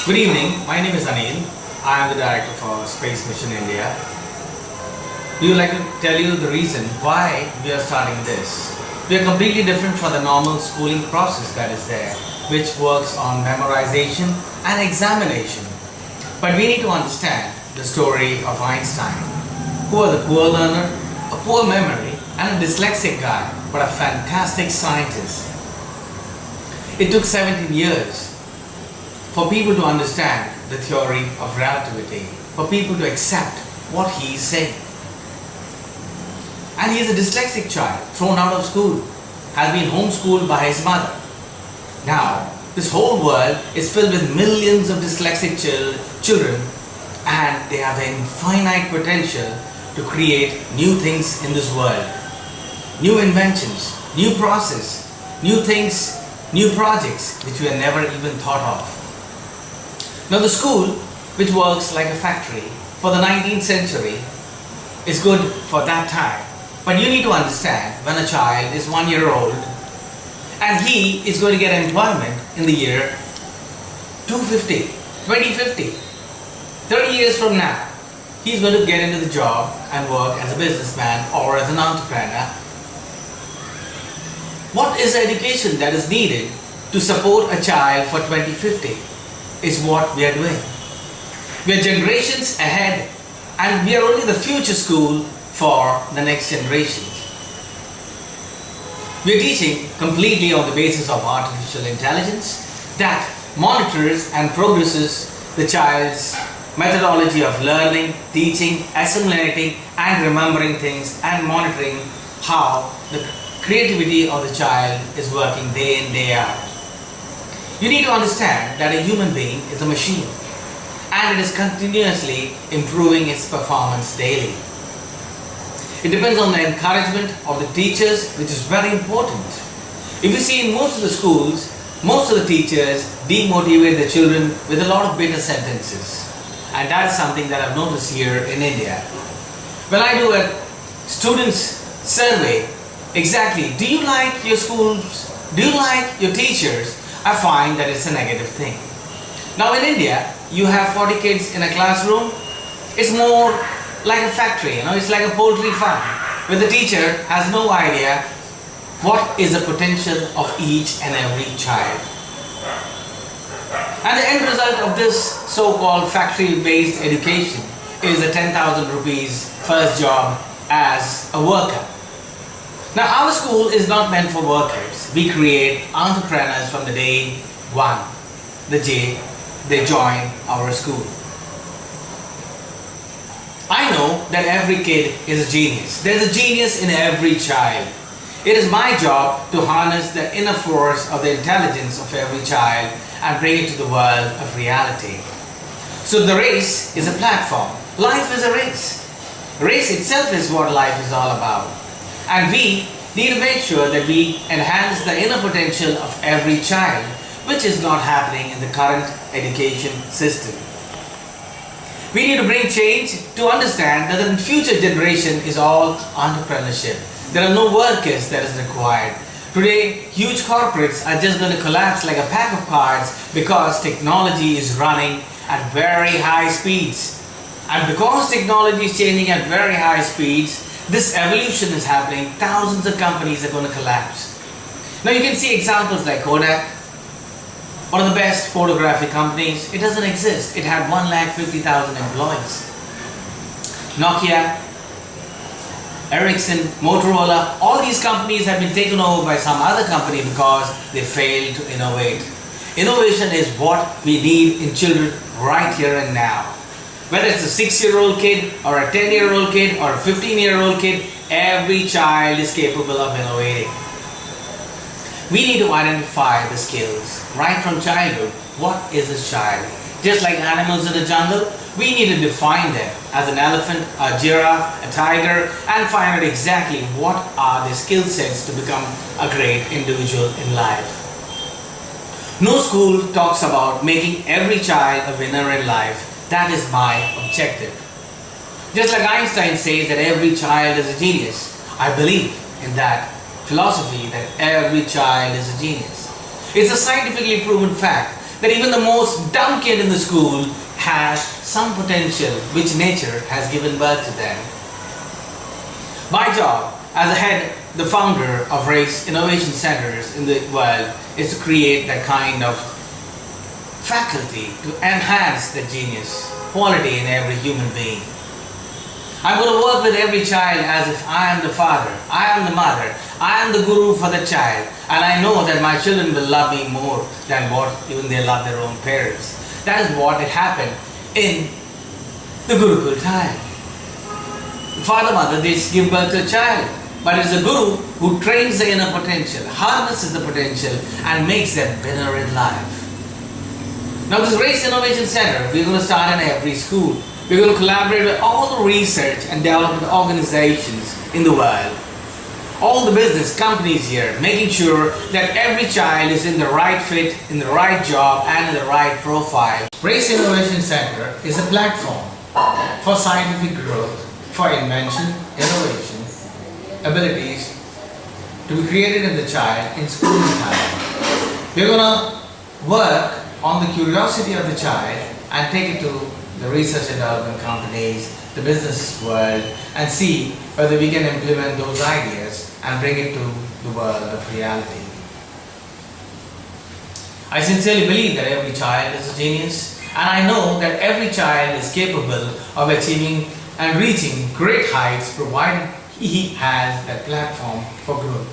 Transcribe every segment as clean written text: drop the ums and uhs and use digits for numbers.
Good evening, my name is Anil. I am the director for Space Mission India. We would like to tell you the reason why we are starting this. We are completely different from the normal schooling process that is there, which works on memorization and examination. But we need to understand the story of Einstein, who was a poor learner, a poor memory, and a dyslexic guy, but a fantastic scientist. It took 17 years for people to understand the theory of relativity, for people to accept what he is saying. And he is a dyslexic child, thrown out of school, has been homeschooled by his mother. Now, this whole world is filled with millions of dyslexic children, and they have the infinite potential to create new things in this world. New inventions, new process, new things, new projects which we have never even thought of. Now the school, which works like a factory for the 19th century, is good for that time. But you need to understand, when a child is 1 year old and he is going to get employment in the year 2050, 30 years from now, he is going to get into the job and work as a businessman or as an entrepreneur. What is the education that is needed to support a child for 2050? Is what we are doing. We are generations ahead, and we are only the future school for the next generation. We are teaching completely on the basis of artificial intelligence that monitors and progresses the child's methodology of learning, teaching, assimilating and remembering things, and monitoring how the creativity of the child is working day in, day out. You need to understand that a human being is a machine, and it is continuously improving its performance daily. It depends on the encouragement of the teachers, which is very important. If you see in most of the schools, most of the teachers demotivate the children with a lot of bitter sentences, and that is something that I've noticed here in India. When I do a students survey, exactly, do you like your schools? Do you like your teachers? I find that it's a negative thing. Now in India, you have 40 kids in a classroom. It's more like a factory, it's like a poultry farm, where the teacher has no idea what is the potential of each and every child. And the end result of this so-called factory-based education is a 10,000 rupees first job as a worker. Now our school is not meant for workers. We create entrepreneurs from the day one, the day they join our school. I know that every kid is a genius. There's a genius in every child. It is my job to harness the inner force of the intelligence of every child and bring it to the world of reality. So the race is a platform. Life is a race. Race itself is what life is all about. And we need to make sure that we enhance the inner potential of every child, which is not happening in the current education system. We need to bring change to understand that the future generation is all entrepreneurship. There are no workers that is required. Today, huge corporates are just going to collapse like a pack of cards because technology is running at very high speeds. And because technology is changing at very high speeds, this evolution is happening. Thousands of companies are going to collapse. Now you can see examples like Kodak, one of the best photography companies. It doesn't exist. It had 150,000 employees. Nokia, Ericsson, Motorola, all these companies have been taken over by some other company because they failed to innovate. Innovation is what we need in children right here and now. Whether it's a 6-year-old kid or a 10-year-old kid or a 15-year-old kid, every child is capable of innovating. We need to identify the skills right from childhood. What is a child? Just like animals in the jungle, we need to define them as an elephant, a giraffe, a tiger, and find out exactly what are their skill sets to become a great individual in life. No school talks about making every child a winner in life. That is my objective. Just like Einstein says that every child is a genius, I believe in that philosophy that every child is a genius. It's a scientifically proven fact that even the most dumb kid in the school has some potential which nature has given birth to them. My job as a head, the founder of race innovation centers in the world is to create that kind of faculty to enhance the genius quality in every human being. I'm going to work with every child as if I am the father, I am the mother, I am the guru for the child, and I know that my children will love me more than what even they love their own parents. That is what had happened in the Gurukul time. The father, mother, they give birth to a child, but it's a guru who trains the inner potential, harnesses the potential, and makes them better in life. Now this Race Innovation Center, we're going to start in every school. We're going to collaborate with all the research and development organizations in the world. All the business companies here, making sure that every child is in the right fit, in the right job, and in the right profile. Race Innovation Center is a platform for scientific growth, for invention, innovation, abilities to be created in the child in school time. We're going to work on the curiosity of the child and take it to the research and development companies, the business world, and see whether we can implement those ideas and bring it to the world of reality. I sincerely believe that every child is a genius, and I know that every child is capable of achieving and reaching great heights provided he has that platform for growth.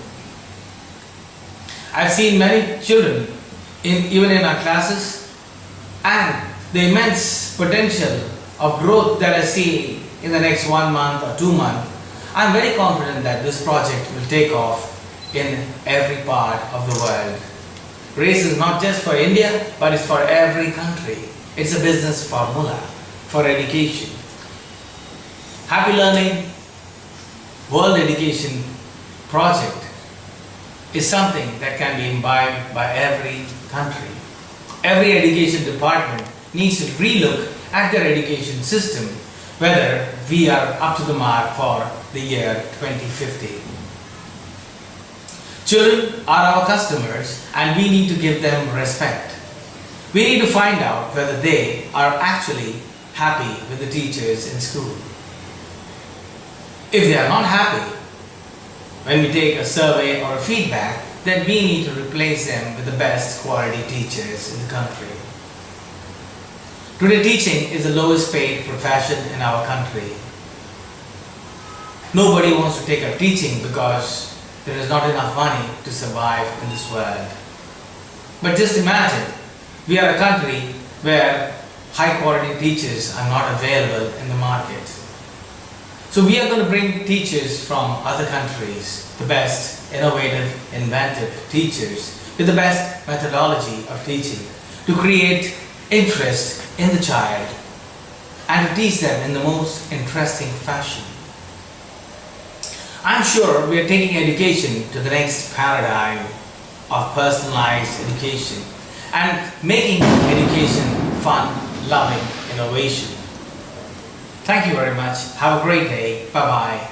I've seen many children even in our classes, and the immense potential of growth that I see in the next 1 month or 2 months, I'm very confident that this project will take off in every part of the world. Race is not just for India, but it's for every country. It's a business formula for education. Happy Learning World Education Project is something that can be imbibed by every country. Every education department needs to relook at their education system, whether we are up to the mark for the year 2050. Children are our customers, and we need to give them respect. We need to find out whether they are actually happy with the teachers in school. If they are not happy, when we take a survey or a feedback, then we need to replace them with the best quality teachers in the country. Today, teaching is the lowest paid profession in our country. Nobody wants to take up teaching because there is not enough money to survive in this world. But just imagine, we are a country where high quality teachers are not available in the market. So we are going to bring teachers from other countries, the best innovative, inventive teachers with the best methodology of teaching, to create interest in the child and to teach them in the most interesting fashion. I'm sure we are taking education to the next paradigm of personalized education and making education fun, loving innovation. Thank you very much. Have a great day. Bye-bye.